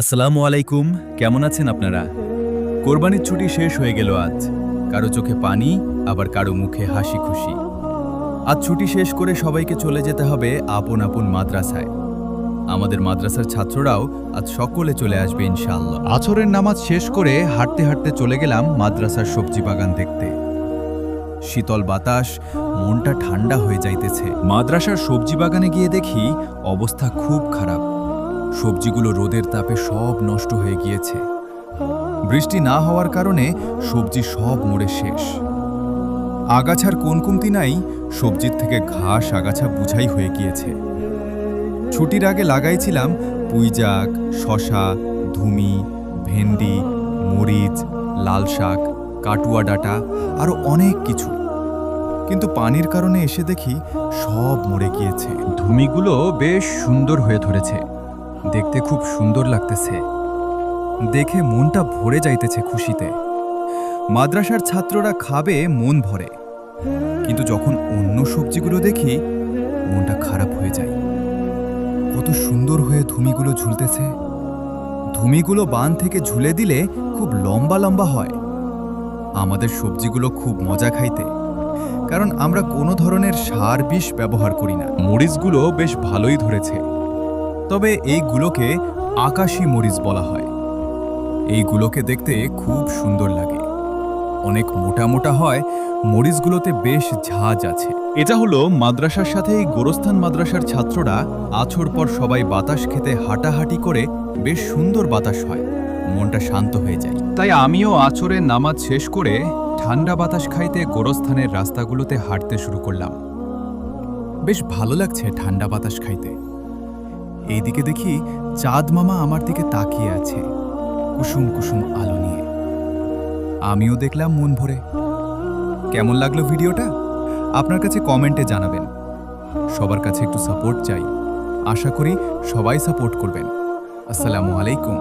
আসসালামু আলাইকুম, কেমন আছেন আপনারা? কোরবানির ছুটি শেষ হয়ে গেল আজ। কারো চোখে পানি, আবার কারো মুখে হাসি খুশি। আজ ছুটি শেষ করে সবাইকে চলে যেতে হবে আপন আপন মাদ্রাসায়। আমাদের মাদ্রাসার ছাত্ররাও আজ সকলে চলে আসবে ইনশাআল্লাহ। আছরের নামাজ শেষ করে হাঁটতে হাঁটতে চলে গেলাম মাদ্রাসার সবজি বাগান দেখতে। শীতল বাতাস, মনটা ঠান্ডা হয়ে যাইতেছে। মাদ্রাসার সবজি বাগানে গিয়ে দেখি অবস্থা খুব খারাপ। সবজিগুলো রোদের তাপে সব নষ্ট হয়ে গিয়েছে। বৃষ্টি না হওয়ার কারণে সবজি সব মরে শেষ। আগাছার কোন কমতি নাই, সবজির থেকে ঘাস আগাছা বুঝাই হয়ে গিয়েছে। ছুটির আগে লাগাইছিলাম পুঁইজাক, শশা, ধুমি, ভেন্ডি, মরিচ, লাল শাক, কাটুয়া ডাঁটা আরও অনেক কিছু। কিন্তু পানির কারণে এসে দেখি সব মরে গিয়েছে। ধুমিগুলো বেশ সুন্দর হয়ে ধরেছে, দেখতে খুব সুন্দর লাগতেছে। দেখে মনটা ভরে যাইতেছে খুশিতে। মাদ্রাসার ছাত্ররা খাবে মন ভরে, কিন্তু যখন অন্য সবজিগুলো দেখি মনটা খারাপ হয়ে যায়। কত সুন্দর হয়ে ধুমিগুলো ঝুলতেছে। ধুমিগুলো বান থেকে ঝুলে দিলে খুব লম্বা লম্বা হয়। আমাদের সবজিগুলো খুব মজা খাইতে, কারণ আমরা কোনো ধরনের সার বিষ ব্যবহার করি না। মরিচগুলো বেশ ভালোই ধরেছে, তবে এইগুলোকে আকাশী মরিচ বলা হয়। এইগুলোকে দেখতে খুব সুন্দর লাগে, অনেক মোটা মোটা হয়। মরিচগুলোতে বেশ ঝাঁজ আছে। এটা হলো মাদ্রাসার সাথে এই গোরস্থান মাদ্রাসার ছাত্ররা আছর পর সবাই বাতাস খেতে হাঁটাহাঁটি করে বেশ সুন্দর বাতাস হয়, মনটা শান্ত হয়ে যায়। তাই আমিও আছরের নামাজ শেষ করে ঠান্ডা বাতাস খাইতে গোরস্থানের রাস্তাগুলোতে হাঁটতে শুরু করলাম। বেশ ভালো লাগছে ঠান্ডা বাতাস খাইতে। এইদিকে দেখি চাঁদ মামা আমার দিকে তাকিয়ে আছে কুসুম কুসুম আলো নিয়ে। আমিও দেখলাম মন ভরে। কেমন লাগলো ভিডিওটা আপনার কাছে কমেন্টে জানাবেন। সবার কাছে একটু সাপোর্ট চাই, আশা করি সবাই সাপোর্ট করবেন। আসসালামু আলাইকুম।